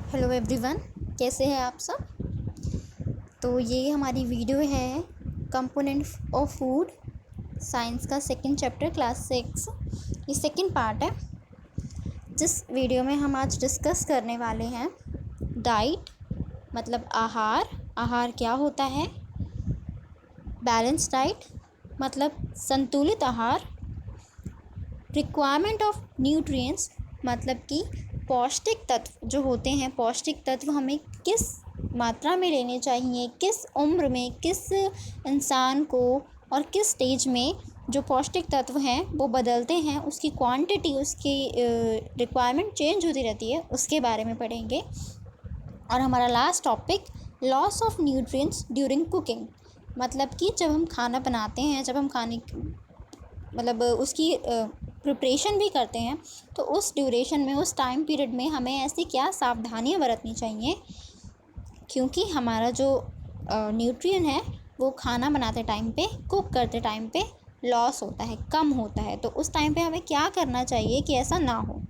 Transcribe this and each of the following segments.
Hello everyone, कैसे हैं आप सब। तो ये हमारी वीडियो है कंपोनेंट ऑफ फूड साइंस का सेकंड चैप्टर क्लास 6। ये सेकंड पार्ट है। जिस वीडियो में हम आज डिस्कस करने वाले हैं डाइट मतलब आहार क्या होता है, बैलेंस डाइट मतलब संतुलित आहार, रिक्वायरमेंट ऑफ न्यूट्रिएंट्स मतलब कि पौष्टिक तत्व जो होते हैं, पौष्टिक तत्व हमें किस मात्रा में लेने चाहिए, किस उम्र में, किस इंसान को और किस स्टेज में जो पौष्टिक तत्व हैं वो बदलते हैं, उसकी क्वांटिटी, उसकी रिक्वायरमेंट चेंज होती रहती है, उसके बारे में पढ़ेंगे। और हमारा last topic loss of nutrients during cooking मतलब कि जब हम खाना बनाते हैं, जब हम खाने मतलब उसकी प्रिपरेशन भी करते हैं, तो उस ड्यूरेशन में, उस टाइम पीरियड में हमें ऐसी क्या सावधानियां बरतनी चाहिए, क्योंकि हमारा जो न्यूट्रिएंट है वो खाना बनाते टाइम पे, कुक करते टाइम पे लॉस होता है, कम होता है। तो उस टाइम पे हमें क्या करना चाहिए कि ऐसा ना हो।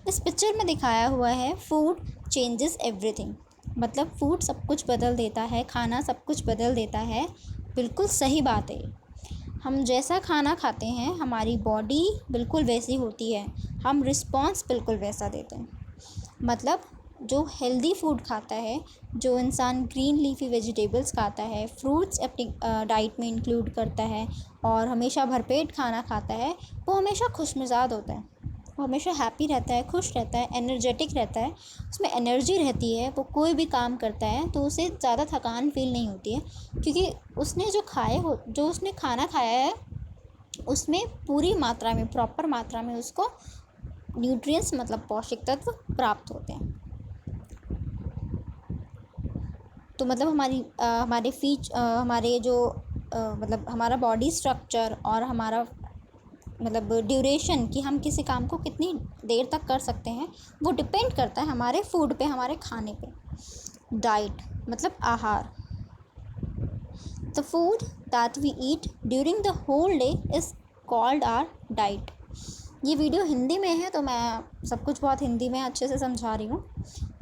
इस पिक्चर में दिखाया हुआ है फूड चेंजेस एवरीथिंग मतलब फूड सब कुछ बदल देता है, खाना सब कुछ बदल देता है। बिल्कुल सही बात है। हम जैसा खाना खाते हैं हमारी बॉडी बिल्कुल वैसी होती है, हम रिस्पॉन्स बिल्कुल वैसा देते हैं। मतलब जो हेल्दी फूड खाता है, जो इंसान ग्रीन लीफी वेजिटेबल्स खाता है, फ्रूट्स अपनी डाइट में इंक्लूड करता है और हमेशा भरपेट खाना खाता है, वो हमेशा खुशमिजाज होता है, वो हमेशा हैप्पी रहता है, खुश रहता है, एनर्जेटिक रहता है, उसमें एनर्जी रहती है। वो कोई भी काम करता है तो उसे ज़्यादा थकान फील नहीं होती है, क्योंकि उसने जो उसने खाना खाया है उसमें पूरी मात्रा में, प्रॉपर मात्रा में उसको न्यूट्रिएंट्स मतलब पौष्टिक तत्व प्राप्त होते हैं। तो मतलब हमारे जो मतलब हमारा बॉडी स्ट्रक्चर और हमारा मतलब ड्यूरेशन कि हम किसी काम को कितनी देर तक कर सकते हैं, वो डिपेंड करता है हमारे फूड पे, हमारे खाने पे। डाइट मतलब आहार, the food that we eat during the whole day is called our diet. ये वीडियो हिंदी में है तो मैं सब कुछ बहुत हिंदी में अच्छे से समझा रही हूँ।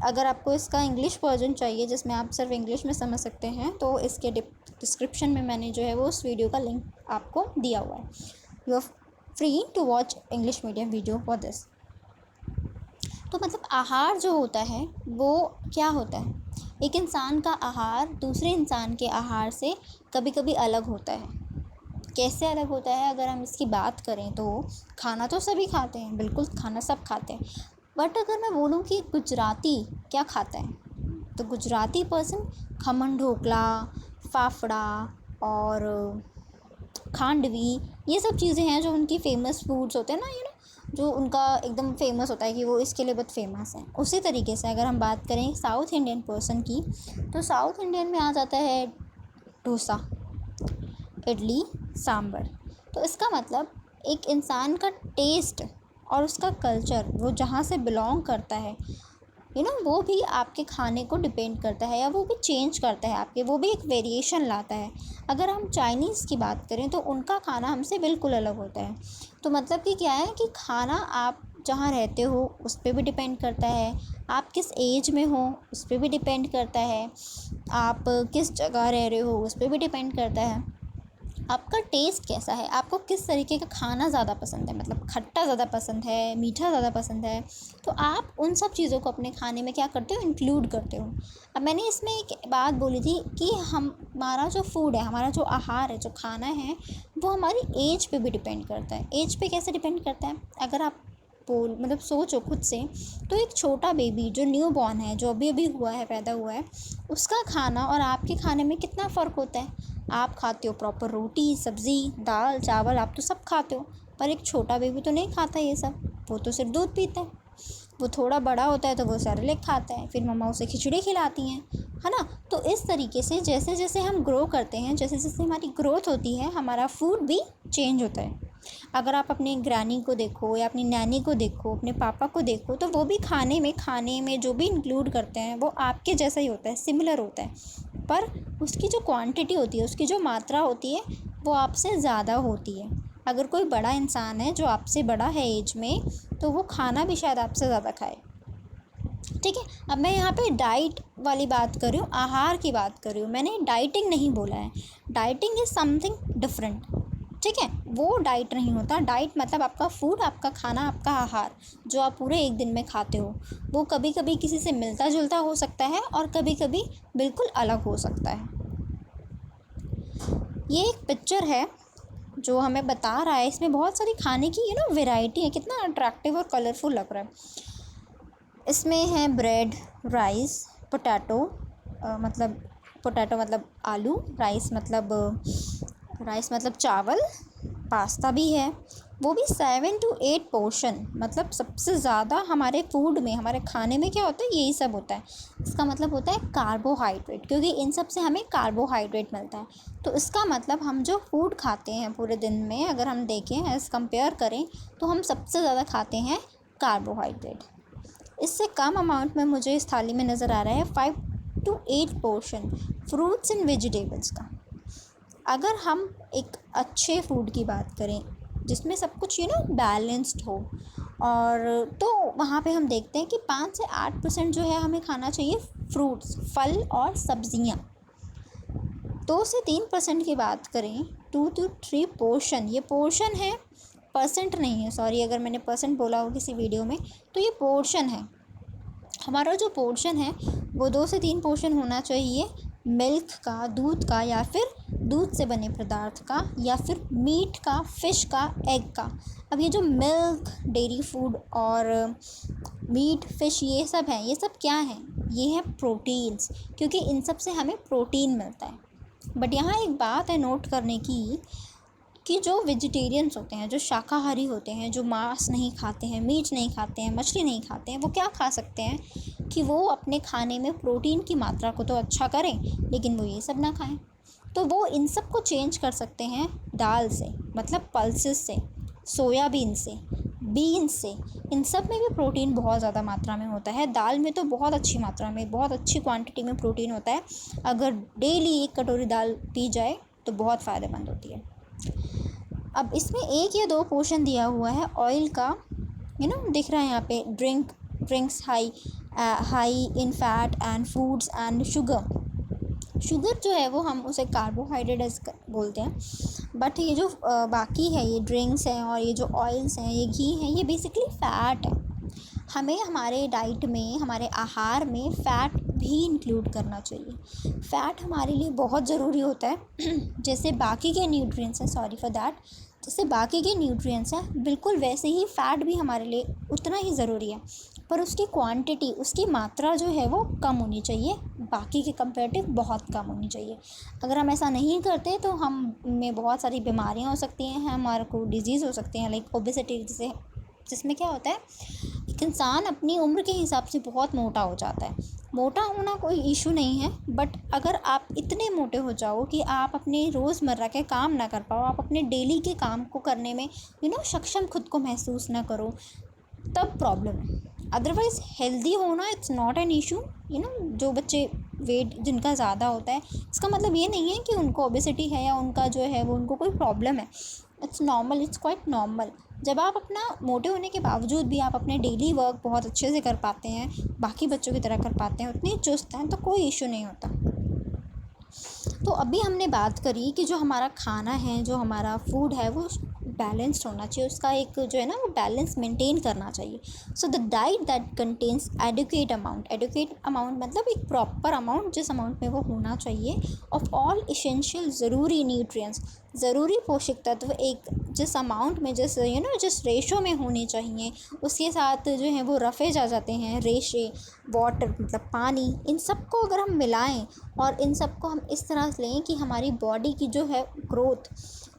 अगर आपको इसका इंग्लिश वर्जन चाहिए जिसमें आप सिर्फ इंग्लिश में समझ सकते हैं, तो इसके डिस्क्रिप्शन में मैंने जो है वो उस वीडियो का लिंक आपको दिया हुआ है। You are free to watch English medium video for this. तो मतलब आहार जो होता है वो क्या होता है, एक इंसान का आहार दूसरे इंसान के आहार से कभी कभी अलग होता है। कैसे अलग होता है, अगर हम इसकी बात करें तो खाना तो सभी खाते हैं, बिल्कुल खाना सब खाते हैं, बट अगर मैं बोलूँ कि गुजराती क्या खाता है, तो गुजराती पर्सन खमन ढोकला, फाफड़ा और खांडवी, ये सब चीज़ें हैं जो उनकी फेमस फूड्स होते हैं ना, जो उनका एकदम फेमस होता है कि वो इसके लिए बहुत फेमस है। उसी तरीके से अगर हम बात करें साउथ इंडियन पर्सन की, तो साउथ इंडियन में आ जाता है डोसा, इडली, सांभर। तो इसका मतलब एक इंसान का टेस्ट और उसका कल्चर, वो जहाँ से बिलोंग करता है, वो भी आपके खाने को डिपेंड करता है, या वो भी चेंज करता है आपके, वो भी एक वेरिएशन लाता है। अगर हम चाइनीज़ की बात करें तो उनका खाना हमसे बिल्कुल अलग होता है। तो मतलब कि क्या है कि खाना आप जहाँ रहते हो उस पर भी डिपेंड करता है, आप किस एज में हो उस पर भी डिपेंड करता है, आप किस जगह रह रहे हो उस पर भी डिपेंड करता है, आपका टेस्ट कैसा है, आपको किस तरीके का खाना ज़्यादा पसंद है, मतलब खट्टा ज़्यादा पसंद है, मीठा ज़्यादा पसंद है, तो आप उन सब चीज़ों को अपने खाने में क्या करते हो, इंक्लूड करते हो। अब मैंने इसमें एक बात बोली थी कि हमारा जो फूड है, हमारा जो आहार है, जो खाना है, वो हमारी एज पे भी डिपेंड करता है। एज पे कैसे डिपेंड करता है, अगर आप मतलब सोचो खुद से, तो एक छोटा बेबी जो न्यू बॉर्न है, जो अभी अभी हुआ है, पैदा हुआ है, उसका खाना और आपके खाने में कितना फ़र्क होता है। आप खाते हो प्रॉपर रोटी, सब्ज़ी, दाल, चावल, आप तो सब खाते हो, पर एक छोटा बेबी तो नहीं खाता ये सब, वो तो सिर्फ दूध पीता है। वो थोड़ा बड़ा होता है तो वो सेरेलैक खाता है, फिर मम्मा उसे खिचड़ी खिलाती हैं, है ना। तो इस तरीके से जैसे जैसे हम ग्रो करते हैं, जैसे जैसे हमारी ग्रोथ होती है, हमारा फूड भी चेंज होता है। अगर आप अपनी ग्रैनी को देखो या अपनी नैनी को देखो, अपने पापा को देखो, तो वो भी खाने में जो भी इंक्लूड करते हैं वो आपके जैसा ही होता है, सिमिलर होता है, पर उसकी जो क्वांटिटी होती है, उसकी जो मात्रा होती है, वो आपसे ज़्यादा होती है। अगर कोई बड़ा इंसान है जो आपसे बड़ा है एज में, तो वो खाना भी शायद आपसे ज़्यादा खाए, ठीक है। अब मैं यहाँ पे डाइट वाली बात कर रही हूँ, आहार की बात कर रही हूँ, मैंने डाइटिंग नहीं बोला है। डाइटिंग इज़ समथिंग डिफरेंट, ठीक है। वो डाइट नहीं होता। डाइट मतलब आपका फूड, आपका खाना, आपका आहार जो आप पूरे एक दिन में खाते हो, वो कभी कभी किसी से मिलता जुलता हो सकता है और कभी कभी बिल्कुल अलग हो सकता है। ये एक पिक्चर है जो हमें बता रहा है, इसमें बहुत सारी खाने की वैरायटी है, कितना अट्रैक्टिव और कलरफुल लग रहा है। इसमें है ब्रेड, राइस, पोटैटो, मतलब पोटैटो मतलब आलू, राइस मतलब चावल, पास्ता भी है, वो भी 7 to 8 पोर्शन। मतलब सबसे ज़्यादा हमारे फूड में, हमारे खाने में क्या होता है, यही सब होता है। इसका मतलब होता है कार्बोहाइड्रेट, क्योंकि इन सब से हमें कार्बोहाइड्रेट मिलता है। तो इसका मतलब हम जो फूड खाते हैं पूरे दिन में, अगर हम देखें एज़ कंपेयर करें, तो हम सबसे ज़्यादा खाते हैं कार्बोहाइड्रेट। इससे कम अमाउंट में मुझे इस थाली में नज़र आ रहा है 5 to 8 portion fruits and vegetables का। अगर हम एक अच्छे फूड की बात करें जिसमें सब कुछ बैलेंस्ड हो, और तो वहाँ पे हम देखते हैं कि 5 से 8% जो है हमें खाना चाहिए फ्रूट्स, फल और सब्जियाँ। 2 से 3% की बात करें, 2 to 3 पोर्शन, ये पोर्शन है, परसेंट नहीं है, सॉरी अगर मैंने परसेंट बोला हो किसी वीडियो में, तो ये पोर्शन है। हमारा जो पोर्शन है वो 2 से 3 पोर्शन होना चाहिए मिल्क का, दूध का, या फिर दूध से बने पदार्थ का, या फिर मीट का, फ़िश का, एग का। अब ये जो मिल्क, डेयरी फूड और मीट, फ़िश, ये सब हैं, ये सब क्या हैं, ये है प्रोटीन्स, क्योंकि इन सब से हमें प्रोटीन मिलता है। बट यहाँ एक बात है नोट करने की, कि जो वेजिटेरियंस होते हैं, जो शाकाहारी होते हैं, जो मांस नहीं खाते हैं, मीट नहीं खाते हैं, मछली नहीं खाते हैं, वो क्या खा सकते हैं कि वो अपने खाने में प्रोटीन की मात्रा को तो अच्छा करें, लेकिन वो ये सब ना खाएं। तो वो इन सब को चेंज कर सकते हैं दाल से, मतलब पल्सेस से, सोयाबीन से, बीन्स से। इन सब में भी प्रोटीन बहुत ज़्यादा मात्रा में होता है। दाल में तो बहुत अच्छी मात्रा में, बहुत अच्छी क्वांटिटी में प्रोटीन होता है। अगर डेली 1 कटोरी दाल पी जाए तो बहुत फ़ायदेमंद होती है। अब इसमें 1 या 2 पोर्शन दिया हुआ है ऑयल का, दिख रहा है यहाँ पे, drinks high in fat and foods and sugar जो है वो हम उसे कार्बोहाइड्रेट बोलते हैं। बट ये जो बाकी है, ये ड्रिंक्स हैं और ये जो ऑयल्स हैं, ये घी हैं, ये बेसिकली फ़ैट है। हमें हमारे डाइट में, हमारे आहार में फ़ैट भी इंक्लूड करना चाहिए। फ़ैट हमारे लिए बहुत ज़रूरी होता है जैसे बाकी के न्यूट्रिएंट्स हैं, सॉरी फॉर दैट, जैसे बाकी के न्यूट्रिएंट्स हैं, बिल्कुल वैसे ही फ़ैट भी हमारे लिए उतना ही ज़रूरी है। पर उसकी क्वांटिटी, उसकी मात्रा जो है वो कम होनी चाहिए, बाकी के कंपेरेटिव बहुत कम होनी चाहिए। अगर हम ऐसा नहीं करते तो हम में बहुत सारी बीमारियां हो सकती हैं, हमारे को डिजीज़ हो सकती हैं, लाइक ओबेसिटी, जिसमें क्या होता है, एक इंसान अपनी उम्र के हिसाब से बहुत मोटा हो जाता है। मोटा होना कोई इशू नहीं है, बट अगर आप इतने मोटे हो जाओ कि आप अपने रोज़मर्रा के काम ना कर पाओ, आप अपने डेली के काम को करने में सक्षम खुद को महसूस ना करो, तब प्रॉब्लम है। अदरवाइज़ हेल्दी होना इट्स नॉट एन इशू। जो बच्चे वेट जिनका ज़्यादा होता है, इसका मतलब ये नहीं है कि उनको ओबेसिटी है या उनका जो है वो उनको कोई प्रॉब्लम है। It's normal, it's quite normal. जब आप अपना मोटे होने के बावजूद भी आप अपने डेली वर्क बहुत अच्छे से कर पाते हैं, बाकी बच्चों की तरह कर पाते हैं, उतने चुस्त हैं, तो कोई इशू नहीं होता। तो अभी हमने बात करी कि जो हमारा खाना है, जो हमारा फूड है, वो बैलेंस्ड होना चाहिए, उसका एक जो है ना वो बैलेंस मेंटेन करना चाहिए। So the diet that contains adequate amount मतलब एक प्रॉपर अमाउंट, जिस अमाउंट में वो होना चाहिए, ऑफ ऑल इसेंशियल ज़रूरी न्यूट्रिएंट्स, ज़रूरी पोषक तत्व, एक जिस अमाउंट में, जिस जिस रेशो में होने चाहिए, उसके साथ जो है वो रफेज आ जाते हैं, रेशे, वाटर मतलब पानी, इन सब को अगर हम मिलाएं और इन सब को हम इस तरह से लें कि हमारी बॉडी की जो है ग्रोथ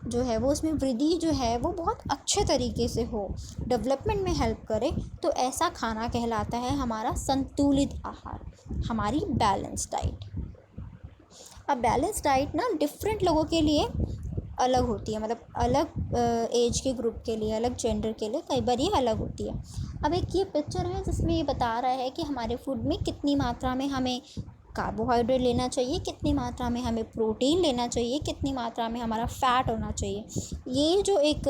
जो है वो, उसमें वृद्धि जो है वो बहुत अच्छे तरीके से हो, डेवलपमेंट में हेल्प करे, तो ऐसा खाना कहलाता है हमारा संतुलित आहार, हमारी बैलेंस डाइट। अब बैलेंस डाइट ना डिफरेंट लोगों के लिए अलग होती है, मतलब अलग एज के ग्रुप के लिए, अलग जेंडर के लिए कई बार ये अलग होती है। अब एक ये पिक्चर है जिसमें ये बता रहा है कि हमारे फूड में कितनी मात्रा में हमें कार्बोहाइड्रेट लेना चाहिए, कितनी मात्रा में हमें प्रोटीन लेना चाहिए, कितनी मात्रा में हमारा फ़ैट होना चाहिए। ये जो एक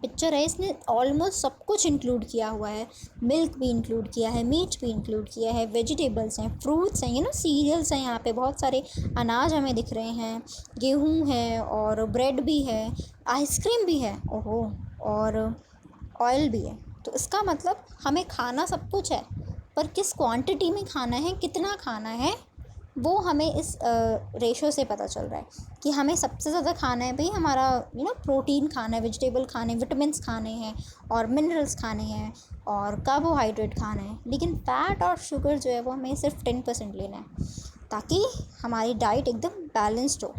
पिक्चर है इसने ऑलमोस्ट सब कुछ इंक्लूड किया हुआ है। मिल्क भी इंक्लूड किया है, मीट भी इंक्लूड किया है, वेजिटेबल्स हैं, फ्रूट्स हैं, सीरियल्स हैं, यहाँ पे बहुत सारे अनाज हमें दिख रहे हैं, गेहूँ है और ब्रेड भी है, आइसक्रीम भी है, ओहो, और ऑयल भी है। तो इसका मतलब हमें खाना सब कुछ है, पर किस क्वांटिटी में खाना है, कितना खाना है, वो हमें इस रेशो से पता चल रहा है कि हमें सबसे ज़्यादा खाना है भाई हमारा प्रोटीन खाना है, वेजिटेबल खाने, विटामिन्स खाने हैं और मिनरल्स खाने हैं और कार्बोहाइड्रेट खाना है। लेकिन फ़ैट और शुगर जो है वो हमें सिर्फ 10% लेना है ताकि हमारी डाइट एकदम बैलेंस्ड हो।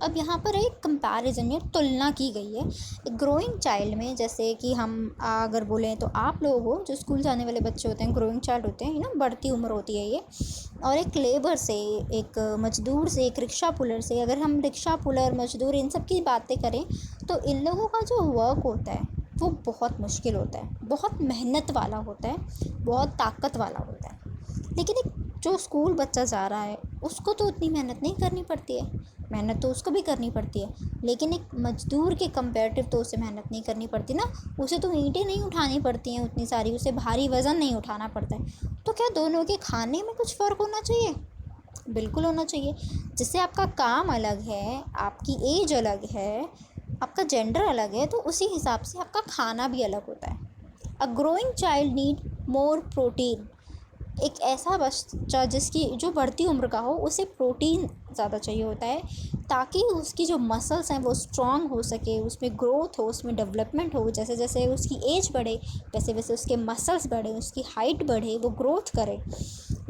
अब यहाँ पर एक कंपैरिजन या तुलना की गई है एक ग्रोइंग चाइल्ड में। जैसे कि हम अगर बोलें तो आप लोग हो जो स्कूल जाने वाले बच्चे होते हैं, ग्रोइंग चाइल्ड होते हैं, बढ़ती उम्र होती है ये, और एक लेबर से, एक मज़दूर से, एक रिक्शा पुलर से। अगर हम रिक्शा पुलर, मज़दूर, इन सब की बातें करें तो इन लोगों का जो वर्क होता है वो बहुत मुश्किल होता है, बहुत मेहनत वाला होता है, बहुत ताकत वाला होता है। लेकिन एक जो स्कूल बच्चा जा रहा है उसको तो उतनी मेहनत नहीं करनी पड़ती है, मेहनत तो उसको भी करनी पड़ती है, लेकिन एक मज़दूर के कंपेरेटिव तो उसे मेहनत नहीं करनी पड़ती ना। उसे तो ईंटें नहीं उठानी पड़ती हैं उतनी सारी, उसे भारी वज़न नहीं उठाना पड़ता है। तो क्या दोनों के खाने में कुछ फ़र्क होना चाहिए? बिल्कुल होना चाहिए। जिससे आपका काम अलग है, आपकी एज अलग है, आपका जेंडर अलग है, तो उसी हिसाब से आपका खाना भी अलग होता है। A growing child need more protein. एक ऐसा बच्चा जिसकी जो बढ़ती उम्र का हो उसे प्रोटीन ज़्यादा चाहिए होता है ताकि उसकी जो मसल्स हैं वो स्ट्रॉन्ग हो सके, उसमें ग्रोथ हो, उसमें डेवलपमेंट हो। जैसे जैसे उसकी एज बढ़े वैसे वैसे उसके मसल्स बढ़े, उसकी हाइट बढ़े, वो ग्रोथ करे।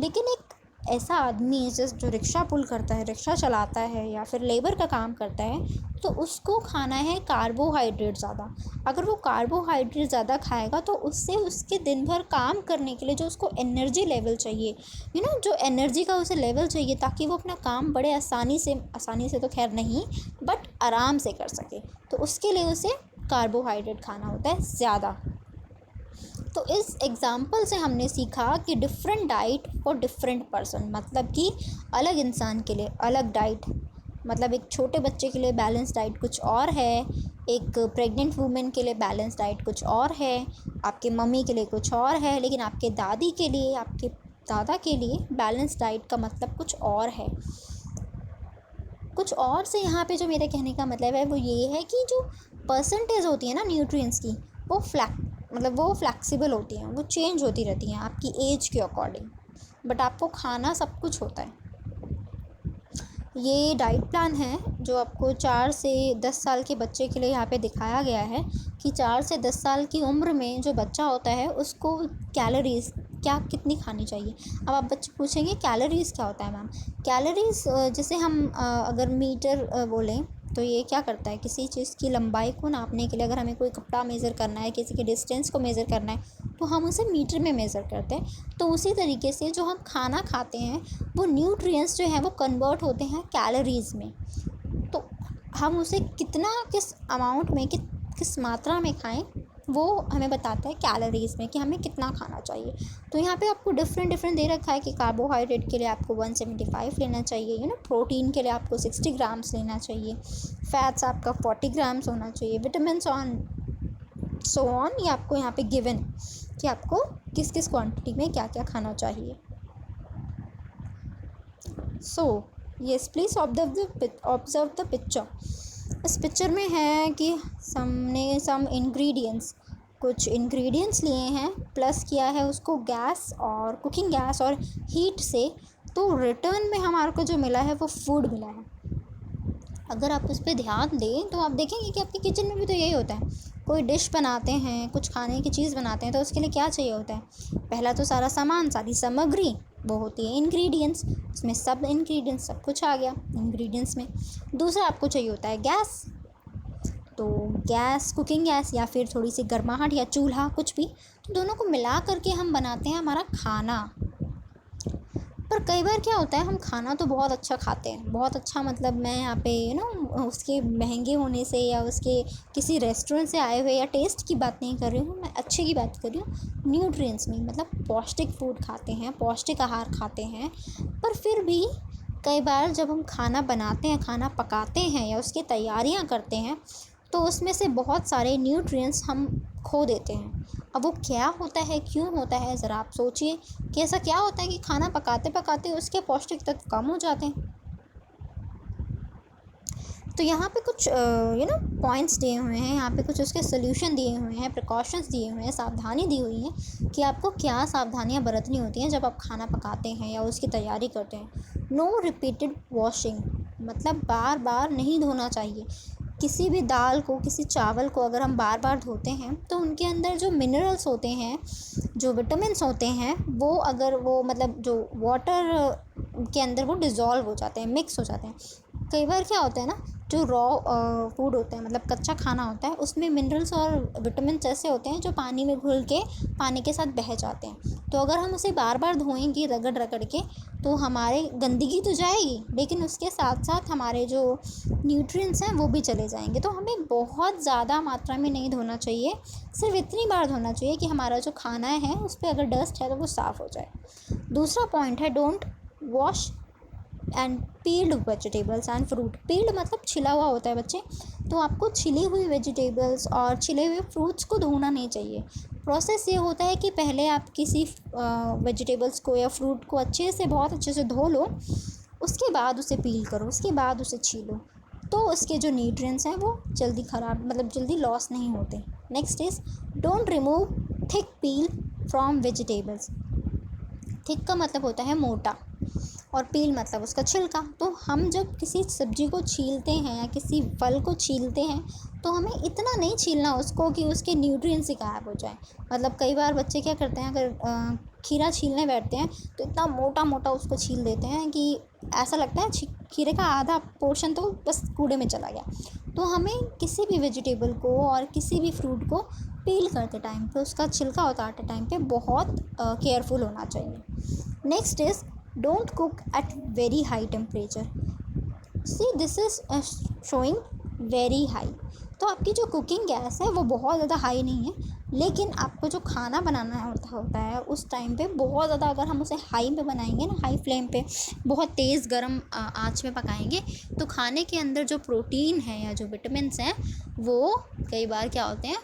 लेकिन एक ऐसा आदमी जो रिक्शा पुल करता है, रिक्शा चलाता है या फिर लेबर का काम करता है, तो उसको खाना है कार्बोहाइड्रेट ज़्यादा। अगर वो कार्बोहाइड्रेट ज़्यादा खाएगा तो उससे उसके दिन भर काम करने के लिए जो उसको एनर्जी लेवल चाहिए, जो एनर्जी का उसे लेवल चाहिए ताकि वो अपना काम बड़े आसानी से तो खैर नहीं, बट आराम से कर सके, तो उसके लिए उसे कार्बोहाइड्रेट खाना होता है ज़्यादा। तो इस एग्ज़ाम्पल से हमने सीखा कि different diet for different person, मतलब कि अलग इंसान के लिए अलग डाइट। मतलब एक छोटे बच्चे के लिए बैलेंस डाइट कुछ और है, एक प्रेग्नेंट वूमेन के लिए बैलेंस डाइट कुछ और है, आपके मम्मी के लिए कुछ और है, लेकिन आपके दादी के लिए, आपके दादा के लिए बैलेंस डाइट का मतलब कुछ और है। कुछ और से यहाँ पे जो मेरे कहने का मतलब है वो ये है कि जो परसेंटेज होती है ना न्यूट्रिएंट्स की, वो वो फ्लैक्सिबल होती हैं, वो चेंज होती रहती हैं आपकी एज के अकॉर्डिंग, बट आपको खाना सब कुछ होता है। ये डाइट प्लान है जो आपको 4 से 10 साल के बच्चे के लिए यहाँ पे दिखाया गया है कि 4 से 10 साल की उम्र में जो बच्चा होता है उसको कैलोरीज़ कितनी खानी चाहिए। अब आप बच्चे पूछेंगे कैलोरीज़ क्या होता है मैम? कैलोरीज़ जैसे हम अगर मीटर बोलें तो ये क्या करता है, किसी चीज़ की लंबाई को नापने के लिए, अगर हमें कोई कपड़ा मेज़र करना है, किसी के डिस्टेंस को मेज़र करना है, तो हम उसे मीटर में मेज़र करते हैं। तो उसी तरीके से जो हम खाना खाते हैं वो न्यूट्रिएंट्स जो हैं वो कन्वर्ट होते हैं कैलोरीज़ में। तो हम उसे किस अमाउंट में, किस मात्रा में खाएं, वो हमें बताता है कैलोरीज़ में कि हमें कितना खाना चाहिए। तो यहाँ पे आपको डिफरेंट दे रखा है कि कार्बोहाइड्रेट के लिए आपको 175 लेना चाहिए, प्रोटीन के लिए आपको 60 ग्राम्स लेना चाहिए, फैट्स आपका 40 ग्राम्स होना चाहिए, विटामिन सो ऑन, ये आपको यहाँ पे गिवन कि आपको किस किस क्वांटिटी में क्या क्या खाना चाहिए। So yes, please observe the picture. इस पिक्चर में है कि सम इंग्रेडिएंट्स, कुछ इंग्रेडिएंट्स लिए हैं, प्लस किया है उसको गैस और कुकिंग गैस और हीट से, तो रिटर्न में हमारे को जो मिला है वो फूड मिला है। अगर आप उस पर ध्यान दें तो आप देखेंगे कि आपके किचन में भी तो यही होता है। कोई डिश बनाते हैं, कुछ खाने की चीज़ बनाते हैं, तो उसके लिए क्या चाहिए होता है? पहला तो सारा सामान, सारी सामग्री, वो होती है इंग्रेडिएंट्स। उसमें सब इंग्रेडिएंट्स, सब कुछ आ गया इंग्रेडिएंट्स में। दूसरा आपको चाहिए होता है गैस, तो गैस, कुकिंग गैस या फिर थोड़ी सी गर्माहट या चूल्हा, कुछ भी, तो दोनों को मिला करके हम बनाते हैं हमारा खाना। पर कई बार क्या होता है, हम खाना तो बहुत अच्छा खाते हैं, बहुत अच्छा, मतलब मैं यहाँ पे उसके महंगे होने से या उसके किसी रेस्टोरेंट से आए हुए या टेस्ट की बात नहीं कर रही हूँ, मैं अच्छे की बात कर रही हूँ, न्यूट्रिएंट्स में, मतलब पौष्टिक फूड खाते हैं, पौष्टिक आहार खाते हैं। पर फिर भी कई बार जब हम खाना बनाते हैं, खाना पकाते हैं या उसकी तैयारियाँ करते हैं, तो उसमें से बहुत सारे न्यूट्रिएंट्स हम खो देते हैं। अब वो क्या होता है, क्यों होता है, ज़रा आप सोचिए कि ऐसा क्या होता है कि खाना पकाते पकाते उसके पौष्टिक तत्व कम हो जाते हैं। तो यहाँ पे कुछ पॉइंट्स दिए हुए हैं, यहाँ पे कुछ उसके सोल्यूशन दिए हुए हैं, प्रिकॉशंस दिए हुए हैं, सावधानी दी हुई है कि आपको क्या सावधानियाँ बरतनी होती हैं जब आप खाना पकाते हैं या उसकी तैयारी करते हैं। नो रिपीटेड वॉशिंग, मतलब बार बार नहीं धोना चाहिए। किसी भी दाल को, किसी चावल को अगर हम बार बार धोते हैं तो उनके अंदर जो मिनरल्स होते हैं, जो विटामिन्स होते हैं, वो अगर वो मतलब जो वाटर के अंदर वो डिज़ोल्व हो जाते हैं, मिक्स हो जाते हैं। कई बार क्या होता है ना, जो रॉ फूड होता है, मतलब कच्चा खाना होता है, उसमें मिनरल्स और विटामिन्स ऐसे होते हैं जो पानी में घुल के पानी के साथ बह जाते हैं। तो अगर हम उसे बार बार धोएंगे रगड़ रगड़ के, तो हमारे गंदगी तो जाएगी, लेकिन उसके साथ साथ हमारे जो न्यूट्रिएंट्स हैं वो भी चले जाएंगे। तो हमें बहुत ज़्यादा मात्रा में नहीं धोना चाहिए, सिर्फ इतनी बार धोना चाहिए कि हमारा जो खाना है उस पर अगर डस्ट है तो वो साफ़ हो जाए। दूसरा पॉइंट है, don't wash and peeled vegetables and fruit. Peeled मतलब छिला हुआ होता है बच्चे, तो आपको छिली हुई वेजिटेबल्स और छिले हुए फ्रूट्स को धोना नहीं चाहिए। प्रोसेस ये होता है कि पहले आप किसी वेजिटेबल्स को या फ्रूट को अच्छे से, बहुत अच्छे से धो लो, उसके बाद उसे पील करो, उसके बाद उसे छीलो, तो उसके जो न्यूट्रिएंट्स हैं वो जल्दी ख़राब, मतलब जल्दी लॉस नहीं होते। Next is don't remove thick peel from vegetables. Thick का मतलब होता है मोटा, और पील मतलब उसका छिलका। तो हम जब किसी सब्ज़ी को छीलते हैं या किसी फल को छीलते हैं तो हमें इतना नहीं छीलना उसको कि उसके न्यूट्रिएंट्स ही गायब हो जाए। मतलब कई बार बच्चे क्या करते हैं, अगर खीरा छीलने बैठते हैं तो इतना मोटा मोटा उसको छील देते हैं कि ऐसा लगता है खीरे का आधा पोर्शन तो बस कूड़े में चला गया। तो हमें किसी भी वेजिटेबल को और किसी भी फ्रूट को पील करते टाइम पे, उसका छिलका उतारते टाइम पे बहुत केयरफुल होना चाहिए। Next is don't cook at very high temperature. See this is showing very high. तो आपकी जो कुकिंग गैस है वो बहुत ज़्यादा हाई नहीं है, लेकिन आपको जो खाना बनाना होता है उस टाइम पे बहुत ज़्यादा, अगर हम उसे हाई पे बनाएंगे ना, हाई फ्लेम पे बहुत तेज़ गर्म आंच में पकाएंगे, तो खाने के अंदर जो प्रोटीन है या जो विटामिन्स हैं वो कई बार क्या होते हैं,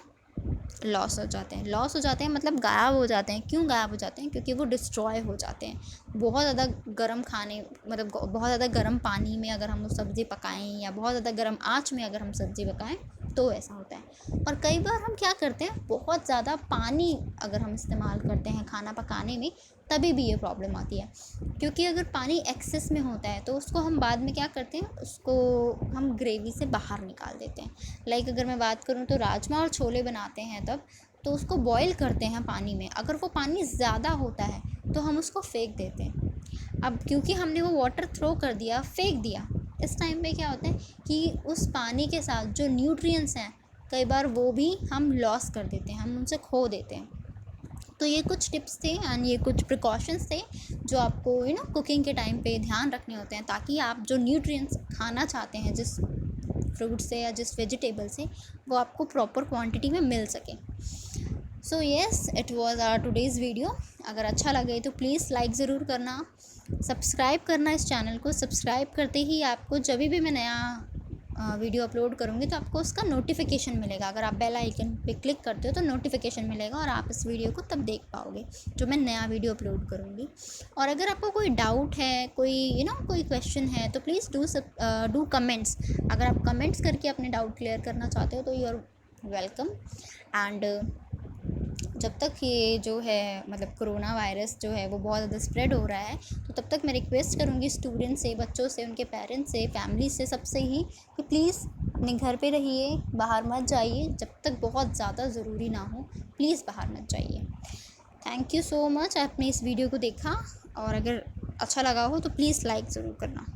लॉस हो जाते हैं, मतलब गायब हो जाते हैं। क्यों गायब हो जाते हैं? क्योंकि वो डिस्ट्रॉय हो जाते हैं। बहुत ज़्यादा गर्म खाने, मतलब बहुत ज़्यादा गर्म पानी में अगर हम सब्ज़ी पकाएं या बहुत ज़्यादा गर्म आंच में अगर हम सब्ज़ी पकाएं तो ऐसा होता है। और कई बार हम क्या करते हैं, बहुत ज़्यादा पानी अगर हम इस्तेमाल करते हैं खाना पकाने में, तभी भी ये प्रॉब्लम आती है। क्योंकि अगर पानी एक्सेस में होता है तो उसको हम बाद में क्या करते हैं, उसको हम ग्रेवी से बाहर निकाल देते हैं। लाइक अगर मैं बात करूँ तो राजमा और छोले बनाते हैं तब तो उसको बॉईल करते हैं पानी में। अगर वो पानी ज़्यादा होता है तो हम उसको फेंक देते हैं। अब क्योंकि हमने वो वाटर थ्रो कर दिया, फेंक दिया, इस टाइम पे क्या होता है कि उस पानी के साथ जो न्यूट्रिएंट्स हैं कई बार वो भी हम लॉस कर देते हैं, हम उनसे खो देते हैं। तो ये कुछ टिप्स थे एंड ये कुछ प्रिकॉशंस थे जो आपको कुकिंग के टाइम पे ध्यान रखने होते हैं, ताकि आप जो न्यूट्रिएंट्स खाना चाहते हैं जिस फ्रूट से या जिस वेजिटेबल से, वो आपको प्रॉपर क्वांटिटी में मिल सके। So yes, it was our today's video. अगर अच्छा लगे तो प्लीज़ लाइक ज़रूर करना, सब्सक्राइब करना इस चैनल को। सब्सक्राइब करते ही आपको जब भी मैं नया वीडियो अपलोड करूँगी तो आपको उसका नोटिफिकेशन मिलेगा। अगर आप बेल आइकन पे क्लिक करते हो तो नोटिफिकेशन मिलेगा और आप इस वीडियो को तब देख पाओगे जो मैं नया वीडियो अपलोड करूँगी। और अगर आपको कोई डाउट है, कोई कोई क्वेश्चन है, तो प्लीज़ डू कमेंट्स। अगर आप कमेंट्स करके अपने डाउट क्लियर करना चाहते हो तो यू आर वेलकम। एंड जब तक ये जो है मतलब कोरोना वायरस जो है वो बहुत ज़्यादा स्प्रेड हो रहा है, तो तब तक मैं रिक्वेस्ट करूँगी स्टूडेंट्स से, बच्चों से, उनके पेरेंट्स से, फैमिली से, सबसे ही कि प्लीज़ अपने घर पे रहिए, बाहर मत जाइए। जब तक बहुत ज़्यादा ज़रूरी ना हो प्लीज़ बाहर मत जाइए। थैंक यू सो मच, आपने इस वीडियो को देखा, और अगर अच्छा लगा हो तो प्लीज़ लाइक ज़रूर करना।